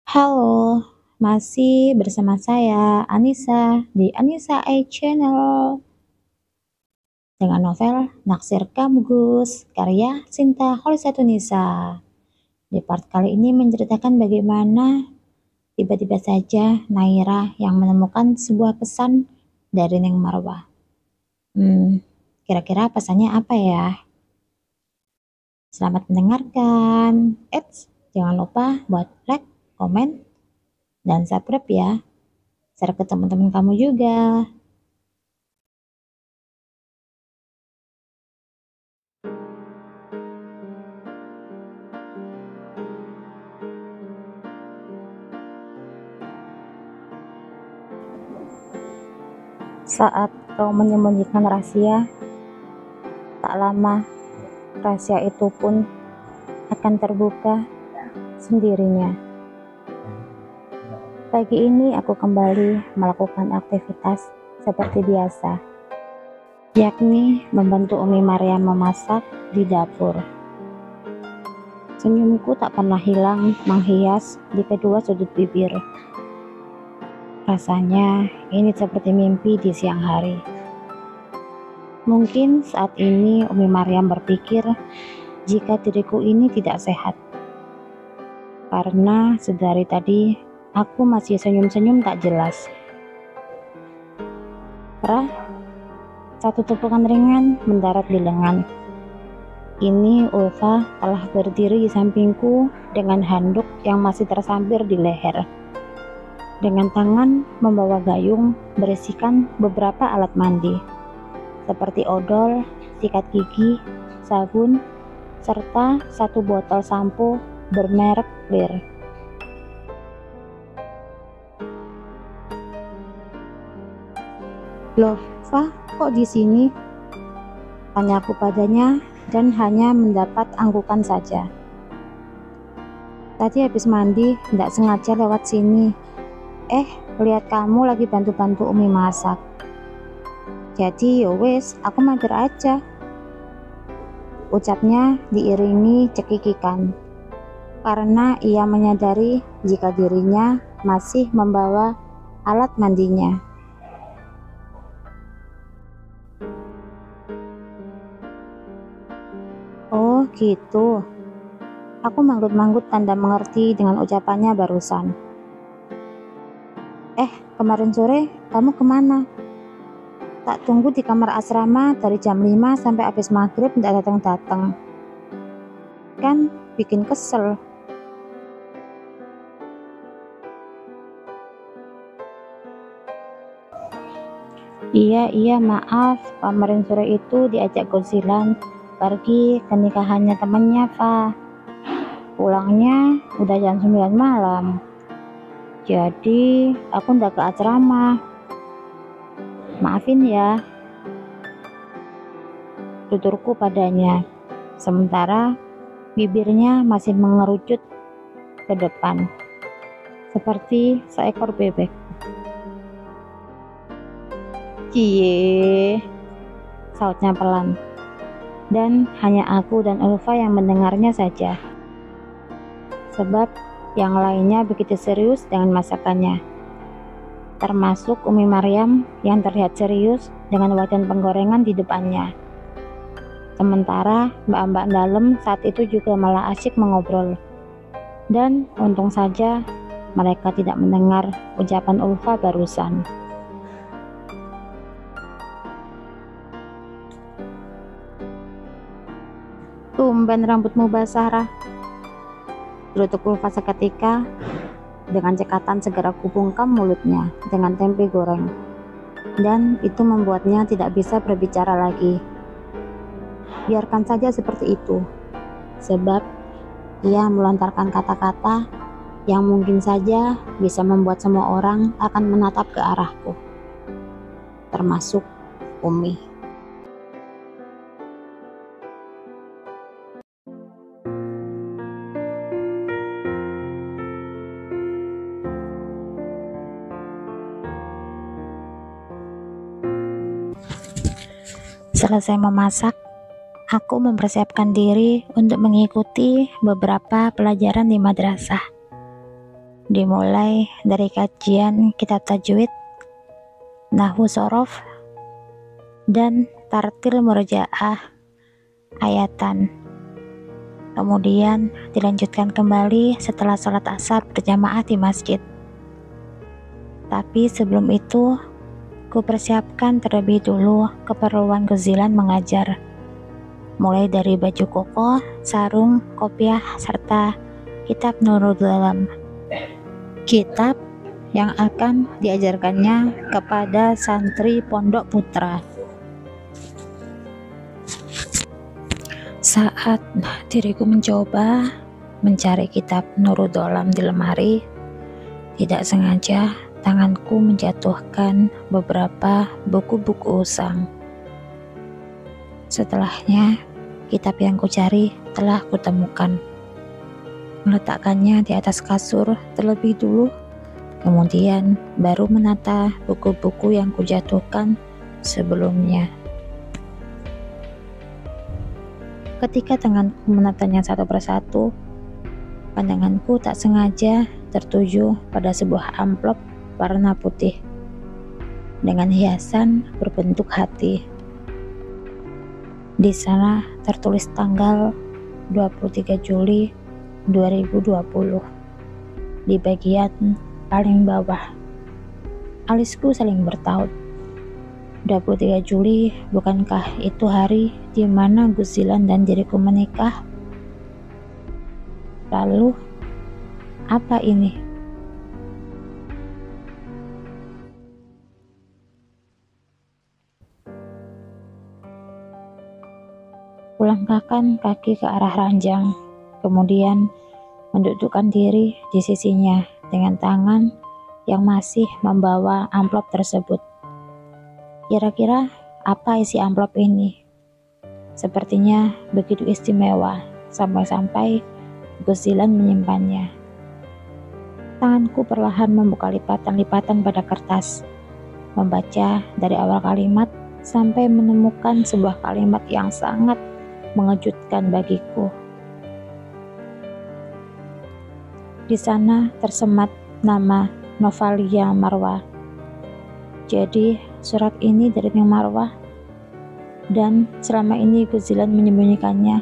Halo, masih bersama saya Anissa di Anissa A Channel dengan novel Naksir Kamu Gus karya Sinta Holisatunisa. Di part kali ini menceritakan bagaimana tiba-tiba saja Naira yang menemukan sebuah pesan dari Neng Marwah. Kira-kira pesannya apa ya? Selamat mendengarkan. Jangan lupa buat like, komen, dan subscribe ya. Share ke teman-teman kamu juga. Saat kau menyembunyikan rahasia, tak lama rahasia itu pun akan terbuka sendirinya. Pagi ini aku kembali melakukan aktivitas seperti biasa, yakni membantu Umi Maryam memasak di dapur. Senyumku tak pernah hilang menghias di kedua sudut bibir. Rasanya ini seperti mimpi di siang hari. Mungkin saat ini Umi Maryam berpikir jika diriku ini tidak sehat. Karena sedari tadi aku masih senyum-senyum tak jelas. Satu tepukan ringan mendarat di lengan. Ini Ulfa telah berdiri di sampingku dengan handuk yang masih tersampir di leher. Dengan tangan membawa gayung berisikan beberapa alat mandi, seperti odol, sikat gigi, sabun, serta satu botol sampo bermerek Clear. Loh, Fa, kok di sini? Tanyaku padanya dan hanya mendapat anggukan saja. Tadi habis mandi, tidak sengaja lewat sini. Lihat kamu lagi bantu-bantu Umi masak. Jadi yowes, aku mager aja. Ucapnya diiringi cekikikan, karena ia menyadari jika dirinya masih membawa alat mandinya. Oh gitu. Aku manggut-manggut tanda mengerti dengan ucapannya barusan. Kemarin sore kamu kemana? Tak tunggu di kamar asrama dari jam 5 sampai habis maghrib tidak datang-datang. Kan bikin kesel. Iya maaf, kemarin sore itu diajak gosilan pergi ke nikahannya temennya, Fa. Pulangnya udah jam 9 malam. Jadi aku ndak ke asrama. Maafin ya, tuturku padanya. Sementara bibirnya masih mengerucut ke depan, seperti seekor bebek. Cie, sautnya pelan. Dan hanya aku dan Ulfa yang mendengarnya saja. Sebab yang lainnya begitu serius dengan masakannya. Termasuk Umi Maryam yang terlihat serius dengan wajan penggorengan di depannya. Sementara mbak-mbak dalam saat itu juga malah asyik mengobrol. Dan untung saja mereka tidak mendengar ucapan Ulfa barusan. Tumben rambutmu basah, Rah. Gerutuk Ulfa seketika. Dengan cekatan segera kubungkam mulutnya dengan tempe goreng. Dan itu membuatnya tidak bisa berbicara lagi. Biarkan saja seperti itu. Sebab ia melontarkan kata-kata yang mungkin saja bisa membuat semua orang akan menatap ke arahku. Termasuk Umi. Selesai memasak, aku mempersiapkan diri untuk mengikuti beberapa pelajaran di madrasah. Dimulai dari kajian kitab tajwid, nahwu sorof, dan tartil murojaah ayatan. Kemudian dilanjutkan kembali setelah sholat asar berjamaah di masjid. Tapi sebelum itu, ku persiapkan terlebih dulu keperluan Guzilan mengajar, mulai dari baju koko, sarung, kopiah, serta kitab Nurul Dalam. Kitab yang akan diajarkannya kepada santri Pondok Putra. Saat diriku mencoba mencari kitab Nurul Dalam di lemari, tidak sengaja tanganku menjatuhkan beberapa buku-buku usang. Setelahnya, kitab yang kucari telah kutemukan. Meletakkannya di atas kasur terlebih dulu, kemudian baru menata buku-buku yang kujatuhkan sebelumnya. Ketika tanganku menatanya satu persatu, pandanganku tak sengaja tertuju pada sebuah amplop warna putih dengan hiasan berbentuk hati. Di sana tertulis tanggal 23 Juli 2020 di bagian paling bawah. Alisku saling bertaut. 23 Juli, bukankah itu hari di mana Guzilan dan diriku menikah? Lalu, apa ini? Kulangkahkan kaki ke arah ranjang, kemudian mendudukkan diri di sisinya dengan tangan yang masih membawa amplop tersebut. Kira-kira apa isi amplop ini? Sepertinya begitu istimewa, sampai-sampai Guzilan menyimpannya. Tanganku perlahan membuka lipatan-lipatan pada kertas, membaca dari awal kalimat sampai menemukan sebuah kalimat yang sangat mengejutkan bagiku. Di sana tersemat nama Novalia Marwah. Jadi surat ini dari Neng Marwah, dan selama ini Guzilan menyembunyikannya.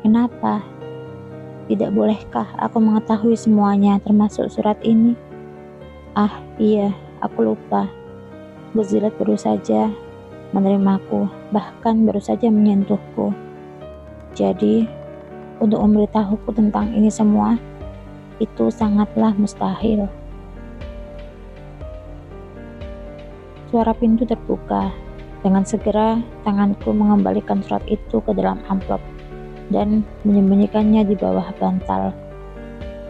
Kenapa? Tidak bolehkah aku mengetahui semuanya, termasuk surat ini? Ah iya, aku lupa. Guzilan baru saja menerimaku, bahkan baru saja menyentuhku. Jadi untuk memberitahuku tentang ini semua, itu sangatlah mustahil. Suara pintu terbuka. Dengan segera, tanganku mengembalikan surat itu ke dalam amplop dan menyembunyikannya di bawah bantal.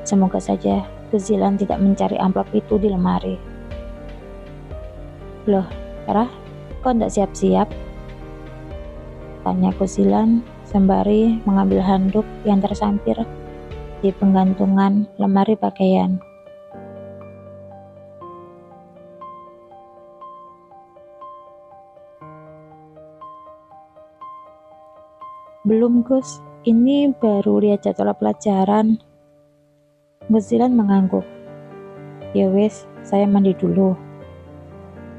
Semoga saja Guzilan tidak mencari amplop itu di lemari. Loh, Rah, kok tidak siap-siap? Tanya Guzilan sembari mengambil handuk yang tersampir di penggantungan lemari pakaian. Belum Gus, ini baru lihat jadwal pelajaran. Guzilan mengangguk. Ya wes, saya mandi dulu.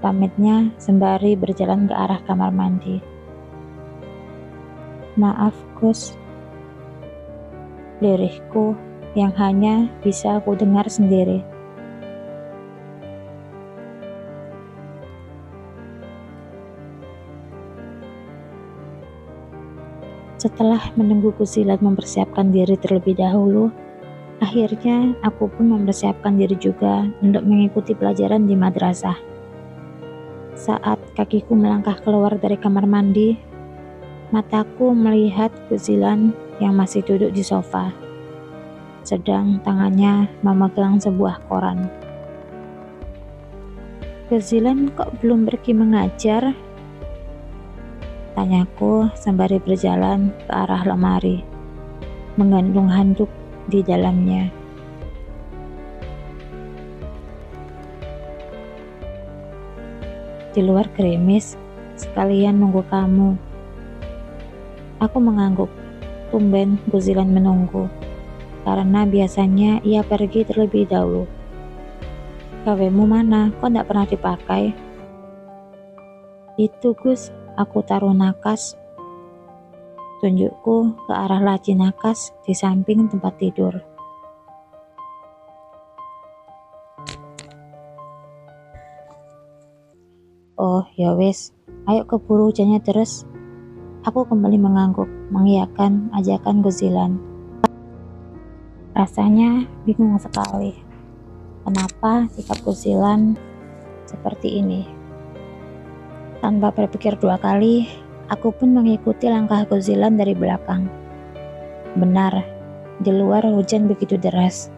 Pamitnya sembari berjalan ke arah kamar mandi. Maaf Gus, lirihku yang hanya bisa aku dengar sendiri. Setelah menunggu Guzilan mempersiapkan diri terlebih dahulu, akhirnya aku pun mempersiapkan diri juga untuk mengikuti pelajaran di madrasah. Saat kakiku melangkah keluar dari kamar mandi, mataku melihat Guzilan yang masih duduk di sofa, sedang tangannya memegang sebuah koran. Guzilan kok belum pergi mengajar? Tanyaku sembari berjalan ke arah lemari, menggantung handuk di dalamnya. Di luar gerimis, sekalian nunggu kamu. Aku mengangguk, tumben Guzilan menunggu, karena biasanya ia pergi terlebih dahulu. Gawemu mana? Kok ndak pernah dipakai? Itu Gus, aku taruh nakas. Tunjukku ke arah laci nakas di samping tempat tidur. Oh ya wes, ayo keburu hujannya terus. Aku kembali mengangguk, mengiyakan ajakan Gozilan. Rasanya bingung sekali. Kenapa sikap Gozilan seperti ini? Tanpa berpikir dua kali, aku pun mengikuti langkah Gozilan dari belakang. Benar, di luar hujan begitu deras.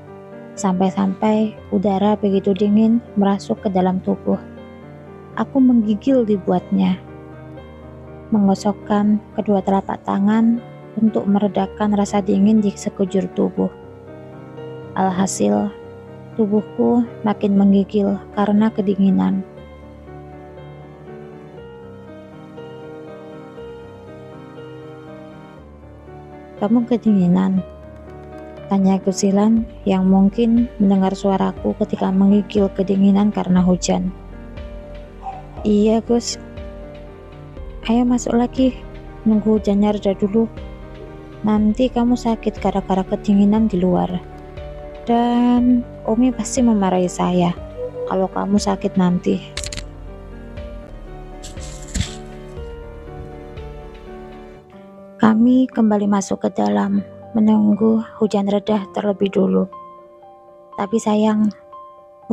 Sampai-sampai udara begitu dingin merasuk ke dalam tubuh. Aku menggigil dibuatnya. Menggosokkan kedua telapak tangan untuk meredakan rasa dingin di sekujur tubuh. Alhasil, tubuhku makin menggigil karena kedinginan. Kamu kedinginan? Tanya Gozilan yang mungkin mendengar suaraku ketika menggigil kedinginan karena hujan. Iya Gus. Ayo masuk lagi, nunggu hujannya reda dulu. Nanti kamu sakit gara-gara kedinginan di luar. Dan Umi pasti memarahi saya kalau kamu sakit nanti. Kami kembali masuk ke dalam, menunggu hujan reda terlebih dulu. Tapi sayang,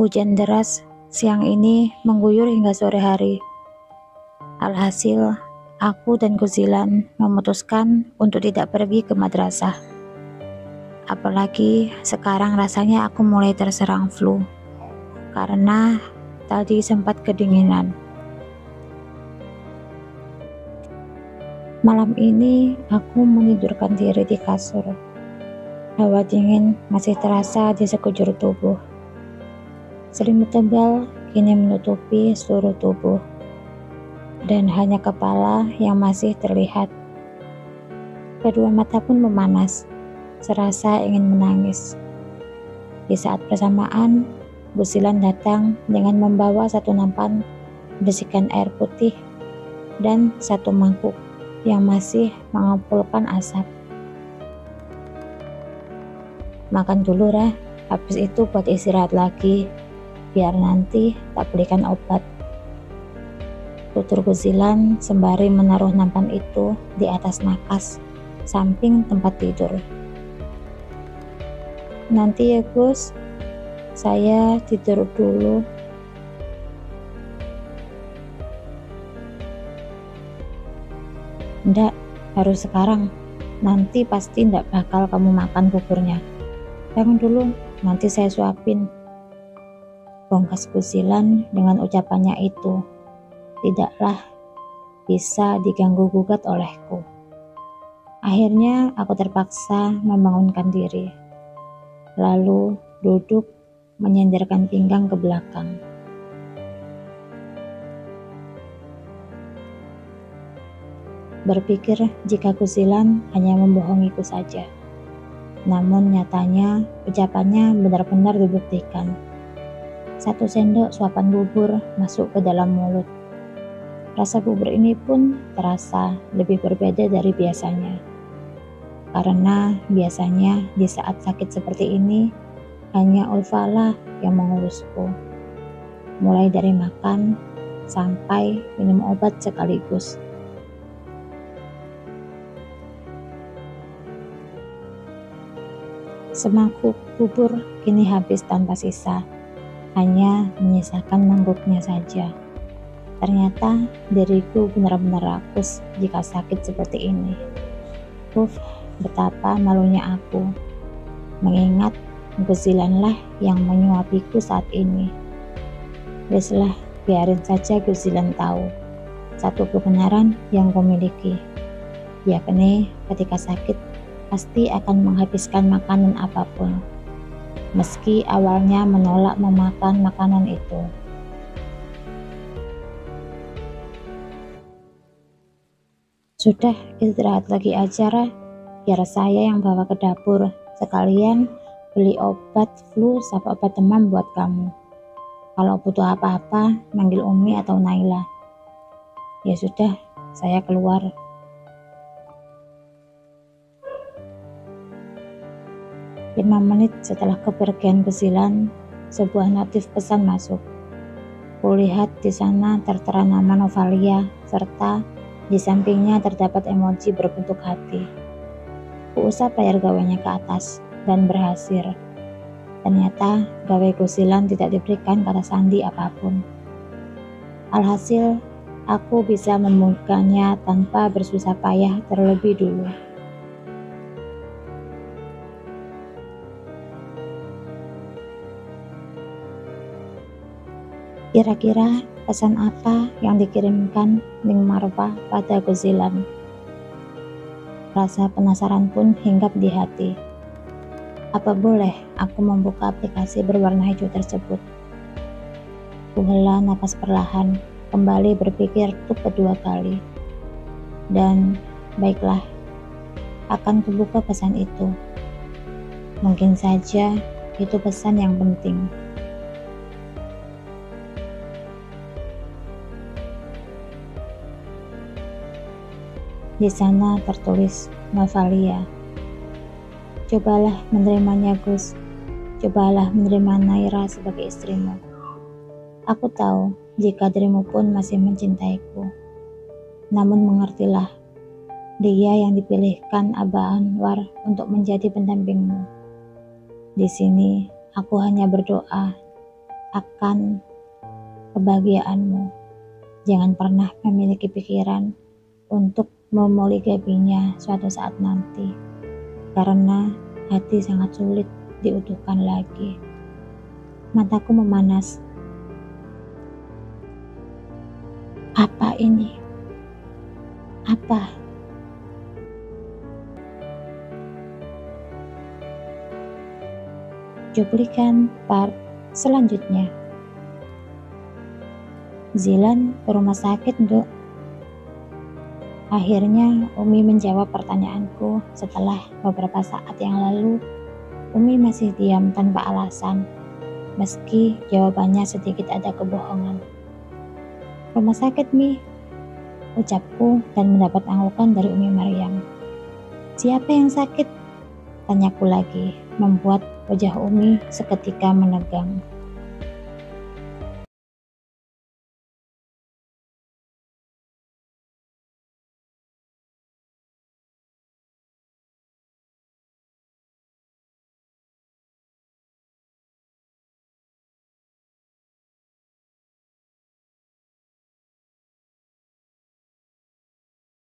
hujan deras siang ini mengguyur hingga sore hari. Alhasil, aku dan Gozilan memutuskan untuk tidak pergi ke madrasah. Apalagi sekarang rasanya aku mulai terserang flu karena tadi sempat kedinginan. Malam ini aku menidurkan diri di kasur. Hawa dingin masih terasa di sekujur tubuh. Selimut tebal kini menutupi seluruh tubuh, dan hanya kepala yang masih terlihat. Kedua mata pun memanas, serasa ingin menangis. Di saat bersamaan, Gozilan datang dengan membawa satu nampan besikan air putih dan satu mangkuk yang masih mengumpulkan asap. Makan dulu Rah, habis itu buat istirahat lagi, biar nanti tak belikan obat. Tutur Gozilan sembari menaruh nampan itu di atas nakas, samping tempat tidur. Nanti ya Gus, saya tidur dulu. Ndak, harus sekarang. Nanti pasti ndak bakal kamu makan buburnya. Bangun dulu, nanti saya suapin. Bongkas Gozilan dengan ucapannya itu tidaklah bisa diganggu-gugat olehku. Akhirnya aku terpaksa membangunkan diri, lalu duduk menyenderkan pinggang ke belakang. Berpikir jika Gozilan hanya membohongiku saja. Namun nyatanya ucapannya benar-benar dibuktikan. 1 sendok suapan bubur masuk ke dalam mulut. Rasa bubur ini pun terasa lebih berbeda dari biasanya. Karena biasanya di saat sakit seperti ini, hanya Ulfalah yang mengurusku. Mulai dari makan sampai minum obat sekaligus. Semangkuk bubur kini habis tanpa sisa, hanya menyisakan mangkuknya saja. Ternyata diriku benar-benar rakus jika sakit seperti ini. Betapa malunya aku, mengingat Gozilanlah yang menyuapiku saat ini. Weslah, biarin saja Gozilan tahu satu kebenaran yang kumiliki, yakni ketika sakit pasti akan menghabiskan makanan apapun, meski awalnya menolak memakan makanan itu. Sudah, istirahat lagi aja Rah, biar saya yang bawa ke dapur, sekalian beli obat flu sama obat demam buat kamu. Kalau butuh apa-apa, manggil Umi atau Naila. Ya sudah, saya keluar. Lima menit setelah kepergian Guzilan, sebuah notif pesan masuk. Kulihat di sana tertera nama Novalia, serta di sampingnya terdapat emoji berbentuk hati. Kuusap layar gawainya ke atas, dan berhasil. Ternyata gawe Guzilan tidak diberikan kata sandi apapun. Alhasil, aku bisa membukanya tanpa bersusah payah terlebih dulu. Kira-kira pesan apa yang dikirimkan Ning Marwa pada Guzilan? Rasa penasaran pun hinggap di hati. Apa boleh aku membuka aplikasi berwarna hijau tersebut? Kuhela napas perlahan, kembali berpikir untuk kedua kali. Dan baiklah, akan kubuka pesan itu. Mungkin saja itu pesan yang penting. Di sana tertulis Novalia. Cobalah menerimanya, Gus. Cobalah menerima Naira sebagai istrimu. Aku tahu jika dirimu pun masih mencintaiku. Namun mengertilah, dia yang dipilihkan Abah Anwar untuk menjadi pendampingmu. Di sini aku hanya berdoa akan kebahagiaanmu. Jangan pernah memiliki pikiran untuk memoligaminya suatu saat nanti, karena hati sangat sulit diutuhkan lagi. Mataku memanas. Apa ini? Apa? Cuplikan part selanjutnya. Zilan ke rumah sakit, Nduk. Akhirnya Umi menjawab pertanyaanku. Setelah beberapa saat yang lalu, Umi masih diam tanpa alasan, meski jawabannya sedikit ada kebohongan. Rumah sakit, Mi, ucapku dan mendapat anggukan dari Umi Maryam. Siapa yang sakit? Tanyaku lagi, membuat wajah Umi seketika menegang.